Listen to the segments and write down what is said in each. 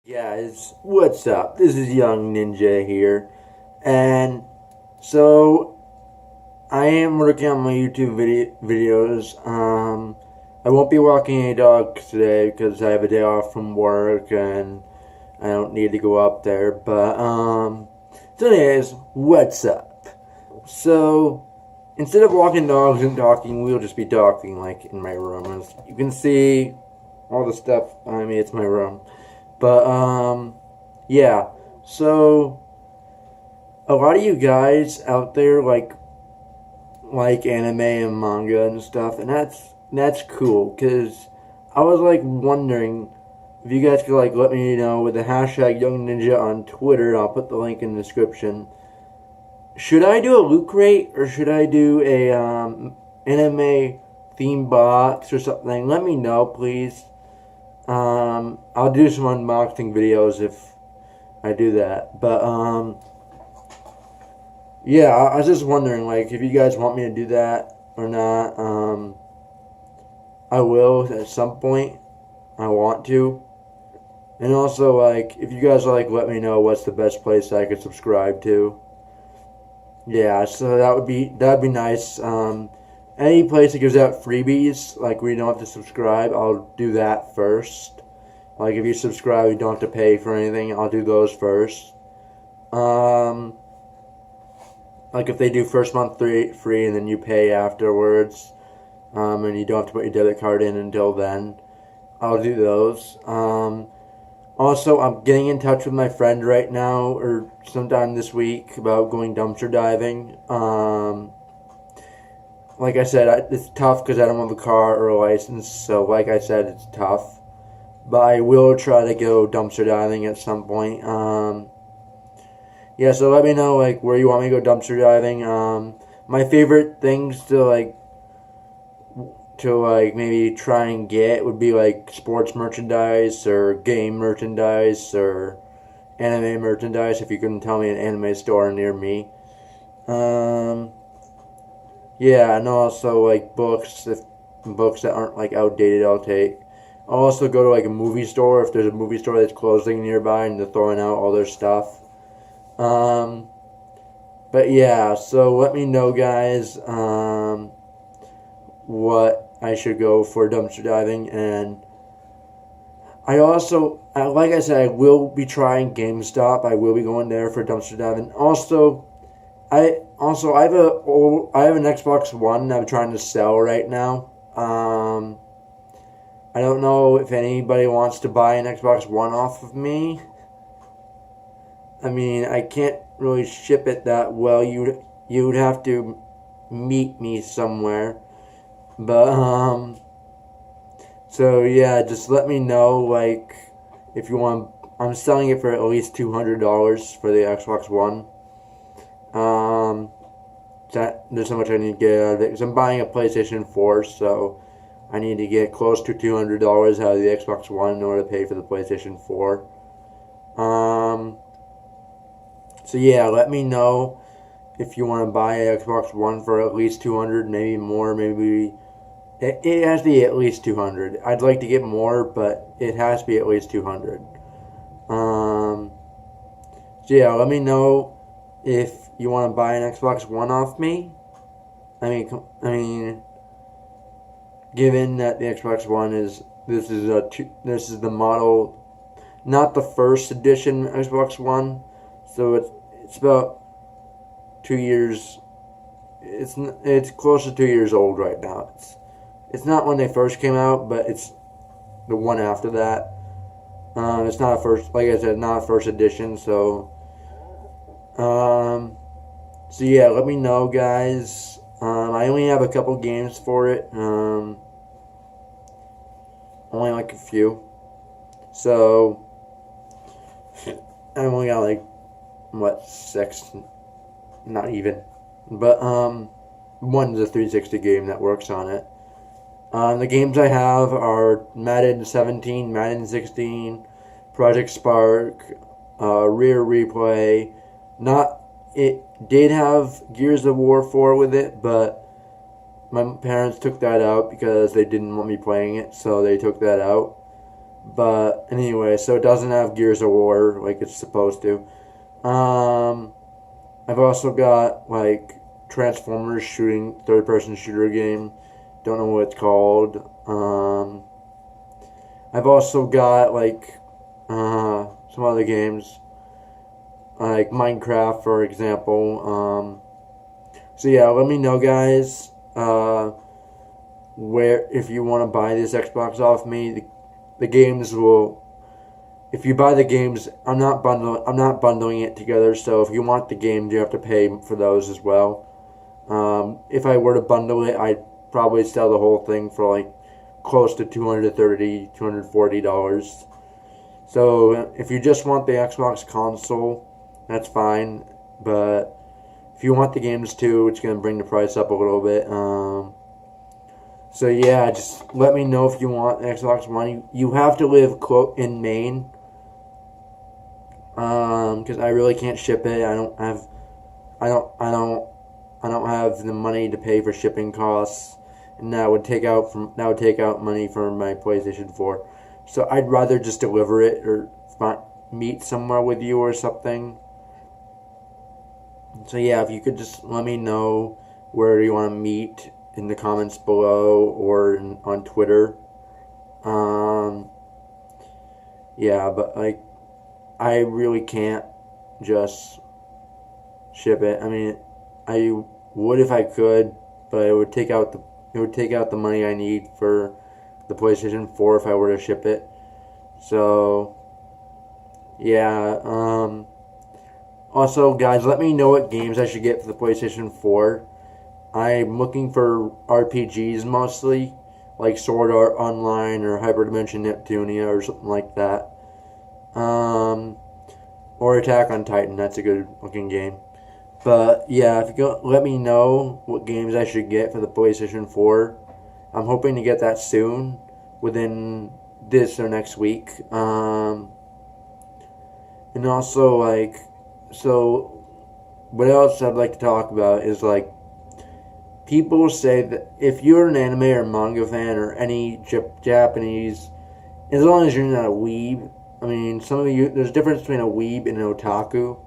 Guys, what's up? This is Young Ninja here, and so I am working on my YouTube videos. I won't be walking any dogs today because I have a day off from work and I don't need to go up there. So anyways, what's up? So instead of walking dogs and talking, we'll just be talking like in my room. As you can see, all the stuff behind me. It's my room. Yeah. So a lot of you guys out there like anime and manga and stuff, and that's cool. Cause I was like wondering if you guys could like let me know with the hashtag Young Ninja on Twitter. I'll put the link in the description. Should I do a loot crate or should I do a anime theme box or something? Let me know, please. I'll do some unboxing videos if I do that. Yeah, I was just wondering, like, if you guys want me to do that or not. I will at some point. I want to. And also, like, if you guys like, let me know what's the best place I could subscribe to. Yeah, so that'd be nice. Any place that gives out freebies, like where you don't have to subscribe, I'll do that first. Like if you subscribe, you don't have to pay for anything. I'll do those first. Um, like if they do first month free and then you pay afterwards, and you don't have to put your debit card in until then, I'll do those. Also, I'm getting in touch with my friend right now, or sometime this week, about going dumpster diving. Like I said, it's tough because I don't have a car or a license, so like I said, it's tough. But I will try to go dumpster diving at some point. Yeah, so let me know like where you want me to go dumpster diving. My favorite things to maybe try and get would be like sports merchandise or game merchandise or anime merchandise. If you can tell me an anime store near me. Yeah, and also like books, if books that aren't like outdated, I'll take. I'll also go to like a movie store if there's a movie store that's closing nearby and they're throwing out all their stuff. Um, but yeah, so let me know, guys, what I should go for dumpster diving, and I also, like I said, I will be trying GameStop. I will be going there for dumpster diving. I have an Xbox One that I'm trying to sell right now. I don't know if anybody wants to buy an Xbox One off of me. I mean, I can't really ship it that well. You'd have to meet me somewhere. But so yeah, just let me know like if you want. I'm selling it for at least $200 for the Xbox One. There's so much I need to get out of it because I'm buying a PlayStation 4, so I need to get close to $200 out of the Xbox One in order to pay for the PlayStation 4. So yeah, let me know if you want to buy an Xbox One for at least 200, maybe more, maybe it has to be at least 200. I'd like to get more, but it has to be at least 200. So yeah, let me know if you want to buy an Xbox One off me. I mean, given that the Xbox One this is the model, not the first edition Xbox One, so it's about 2 years. It's close to 2 years old right now. It's not when they first came out, but it's the one after that. It's not a first, like I said, not a first edition. So yeah, let me know, guys. I only have a couple games for it. Only like a few. So I only got like what, 6? Not even. But one's a 360 game that works on it. The games I have are Madden 17, Madden 16, Project Spark, Rear Replay. It did have Gears of War 4 with it, but my parents took that out because they didn't want me playing it, so they took that out. But anyway, so it doesn't have Gears of War like it's supposed to. I've also got like Transformers shooting third person shooter game. Don't know what it's called. I've also got like some other games like Minecraft, for example. So yeah, let me know, guys. Where if you want to buy this Xbox off me, the games will. If you buy the games, I'm not bundling it together. So if you want the games, you have to pay for those as well. If I were to bundle it, I'd probably sell the whole thing for like close to $230, $240. So if you just want the Xbox console, that's fine. But if you want the games too, it's gonna bring the price up a little bit. So yeah, just let me know if you want Xbox One. You have to live in Maine, because I really can't ship it. I don't have the money to pay for shipping costs, and that would take out money from my PlayStation 4. So I'd rather just deliver it or meet somewhere with you or something. So yeah, if you could just let me know where you want to meet in the comments below or on Twitter. Yeah, but like I really can't just ship it. I mean, I would if I could, but it would take out the money I need for the PlayStation 4 if I were to ship it. So yeah, also guys, let me know what games I should get for the PlayStation 4. I'm looking for RPGs mostly, like Sword Art Online or Hyperdimension Neptunia or something like that. Or Attack on Titan, that's a good looking game. But yeah, if you go, let me know what games I should get for the PlayStation 4. I'm hoping to get that soon, within this or next week. And also like, so what else I'd like to talk about is like, people say that if you're an anime or manga fan or any Japanese, as long as you're not a weeb, I mean, some of you, there's a difference between a weeb and an otaku.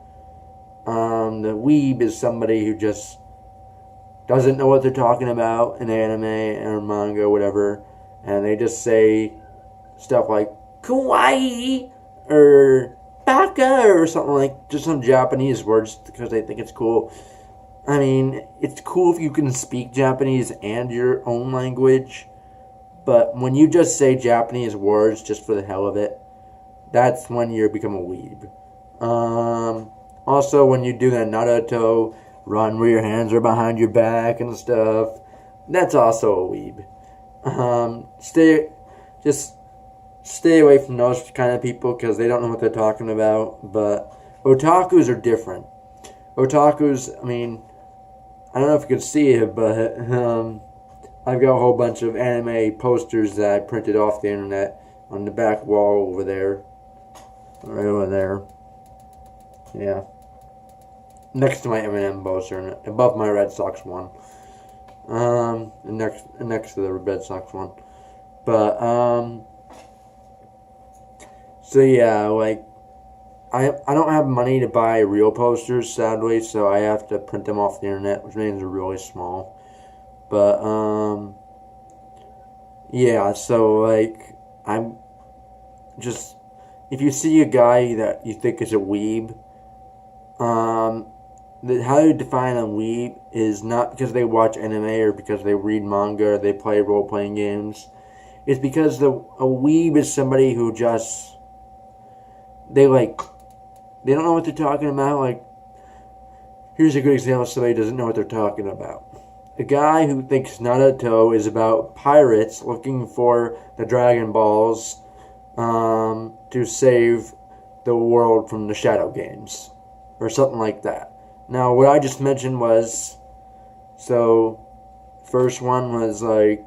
The weeb is somebody who just doesn't know what they're talking about in anime or manga or whatever, and they just say stuff like kawaii or baka or something, like just some Japanese words because they think it's cool. I mean, it's cool if you can speak Japanese and your own language, but when you just say Japanese words just for the hell of it, that's when you become a weeb. Also, when you do that Naruto run where your hands are behind your back and stuff, that's also a weeb. Stay away from those kind of people because they don't know what they're talking about. But otakus are different. Otakus, I mean, I don't know if you can see it, but I've got a whole bunch of anime posters that I printed off the internet on the back wall over there. Right over there. Yeah. Next to my Eminem poster, above my Red Sox one. Next to the Red Sox one. But, so yeah, like, I don't have money to buy real posters, sadly, so I have to print them off the internet, which means they're really small. But, yeah, so, like, I'm just, if you see a guy that you think is a weeb, how you define a weeb is not because they watch anime or because they read manga or they play role-playing games. It's because a weeb is somebody who just, they don't know what they're talking about. Like, here's a good example of somebody who doesn't know what they're talking about. A guy who thinks Naruto is about pirates looking for the Dragon Balls to save the world from the Shadow Games. Or something like that. Now, what I just mentioned was, so, first one was like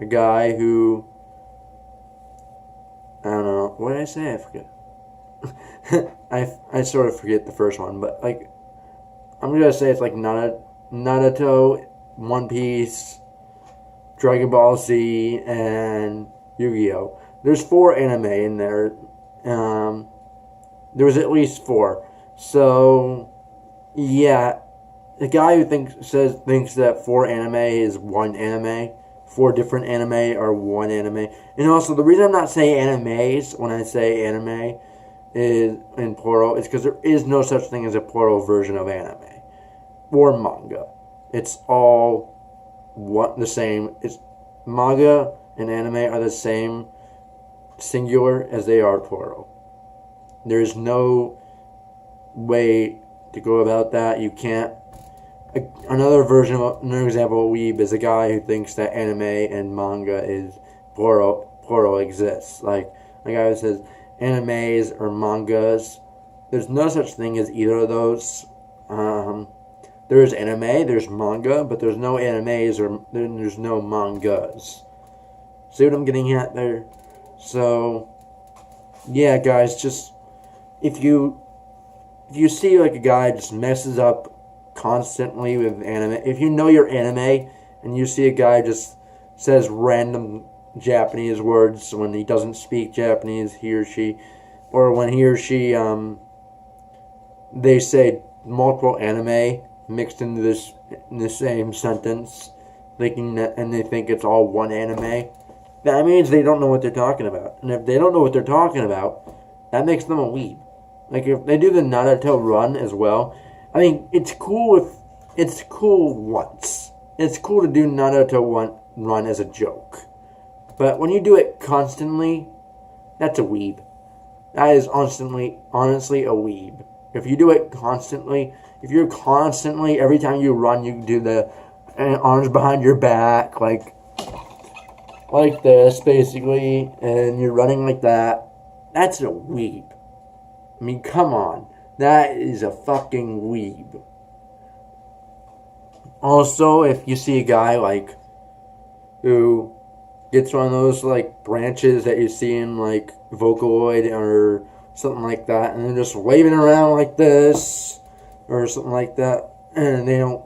a guy who, I don't know, what did I say? I forget. I sort of forget the first one, but like, I'm gonna say it's like Naruto, One Piece, Dragon Ball Z, and Yu-Gi-Oh! There's 4 anime in there. There was at least 4. So, yeah, the guy who thinks that 4 anime is 1 anime, 4 different anime are 1 anime. And also, the reason I'm not saying animes when I say anime is in plural is because there is no such thing as a plural version of anime or manga. It's all the same. It's manga and anime are the same singular as they are plural. There's no way to go about that. You can't. Another example of weeb is a guy who thinks that anime and manga is plural exists. Like a guy who says animes or mangas. There's no such thing as either of those. There's anime, there's manga, but there's no animes or there's no mangas. See what I'm getting at there? So, yeah, guys, just if you see like a guy just messes up constantly with anime, if you know your anime and you see a guy just says random Japanese words when he doesn't speak Japanese, he or she, or when he or she they say multiple anime mixed into in the same sentence, thinking that, and they think it's all one anime. That means they don't know what they're talking about. And if they don't know what they're talking about, that makes them a weeb. Like if they do the Naruto run as well, I mean, it's cool once. It's cool to do Naruto run as a joke. But when you do it constantly, that's a weeb. That is honestly a weeb. If you do it constantly, if you're constantly, every time you run, you do the arms behind your back, like this, basically, and you're running like that, that's a weeb. I mean, come on. That is a fucking weeb. Also, if you see a guy, like, who gets one of those, like, branches that you see in, like, Vocaloid or something like that, and they're just waving around like this, or something like that, and they don't,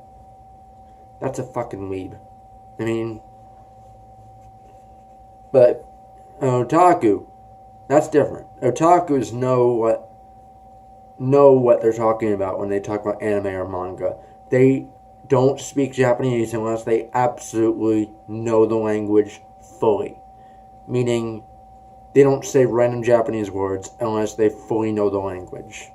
that's a fucking weeb. I mean, but otaku, that's different. Otakus know what they're talking about when they talk about anime or manga. They don't speak Japanese unless they absolutely know the language fully. Meaning, they don't say random Japanese words unless they fully know the language.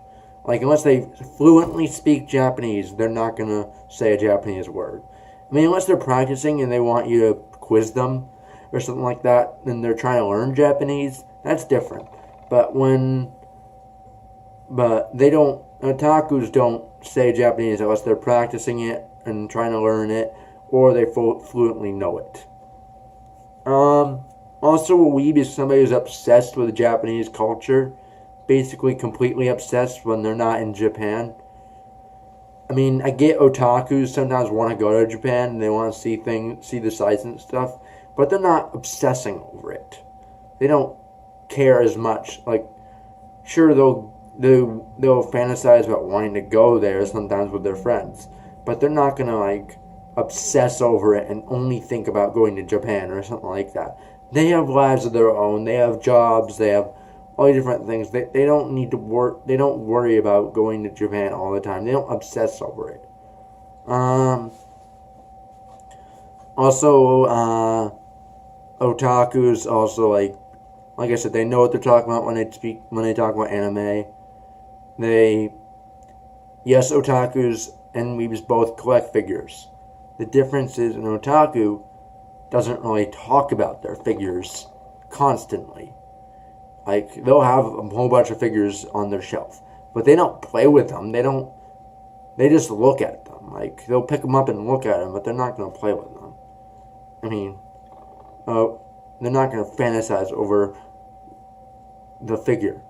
Like, unless they fluently speak Japanese, they're not going to say a Japanese word. I mean, unless they're practicing and they want you to quiz them or something like that, and they're trying to learn Japanese, that's different. But they don't, otakus don't say Japanese unless they're practicing it and trying to learn it, or they fluently know it. Also, a weeb is somebody who's obsessed with Japanese culture, basically completely obsessed when they're not in Japan. I mean, I get otakus sometimes want to go to Japan and they want to see the sights and stuff, but they're not obsessing over it. They don't care as much. Like, sure, they'll fantasize about wanting to go there sometimes with their friends, but they're not gonna like obsess over it and only think about going to Japan or something like that. They have lives of their own. They have jobs. They have all these different things. They don't need to work. They don't worry about going to Japan all the time. They don't obsess over it. Also, otakus also like I said, they know what they're talking about when they talk about anime. Yes, otakus and weebs both collect figures. The difference is an otaku doesn't really talk about their figures constantly. Like, they'll have a whole bunch of figures on their shelf, but they don't play with them. They just look at them. Like, they'll pick them up and look at them, but they're not going to play with them. I mean, they're not going to fantasize over the figure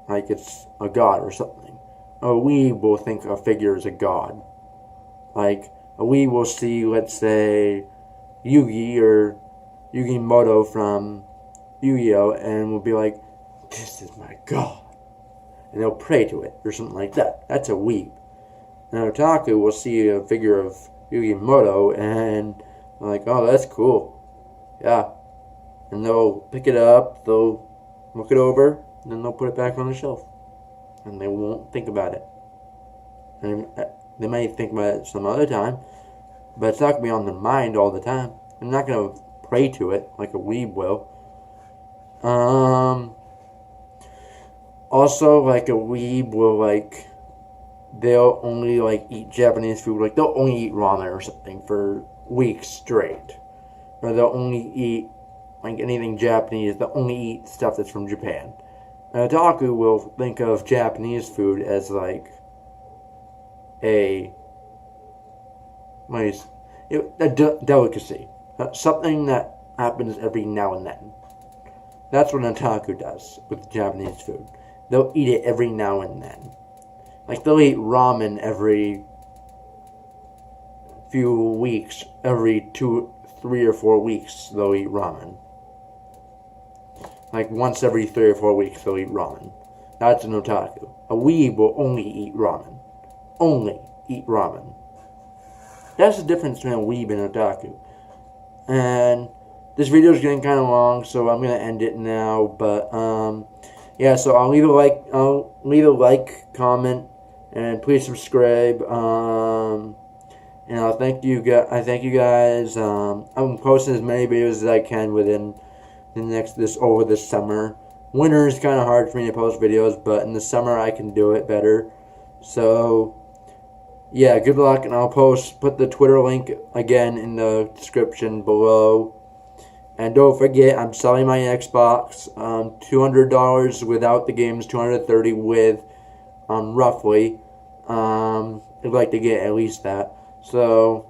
like it's a god or something. A weeb will think a figure is a god. Like, a weeb will see, let's say, Yugi or Yugimoto from Yu-Gi-Oh! And will be like, this is my god. And they'll pray to it or something like that. That's a weeb. An otaku will see a figure of Yugimoto and like, oh, that's cool. Yeah. and they'll pick it up, they'll look it over, and then they'll put it back on the shelf, and they won't think about it. And they might think about it some other time, but it's not going to be on their mind all the time. I'm not going to pray to it like a weeb will. Also, like a weeb will, like, they'll only, like, eat Japanese food. Like, they'll only eat ramen or something for weeks straight. Or they'll only eat, like, anything Japanese. They'll only eat stuff that's from Japan. An otaku will think of Japanese food as, like, a delicacy. Something that happens every now and then. That's what an otaku does with Japanese food. They'll eat it every now and then. Like, they'll eat ramen every few weeks. Every 2, 3, or 4 weeks, they'll eat ramen. Like, once every 3 or 4 weeks, they'll eat ramen. That's an otaku. A weeb will only eat ramen. Only eat ramen. That's the difference between a weeb and an otaku. And this video is getting kind of long, so I'm going to end it now. But, yeah, so I'll leave a like, comment, and please subscribe. And I thank you guys. I'm posting as many videos as I can within over this summer. Winter is kind of hard for me to post videos, but in the summer I can do it better. So, yeah, good luck, and I'll put the Twitter link again in the description below. And don't forget, I'm selling my Xbox, $200 without the games, $230 with, roughly. I'd like to get at least that. So,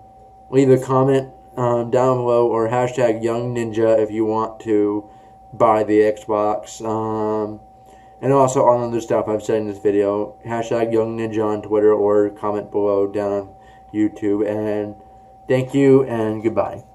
leave a comment down below, or hashtag YoungNinja if you want to buy the Xbox. And also all other stuff I've said in this video. Hashtag YoungNinja on Twitter, or comment below down on YouTube. And thank you, and goodbye.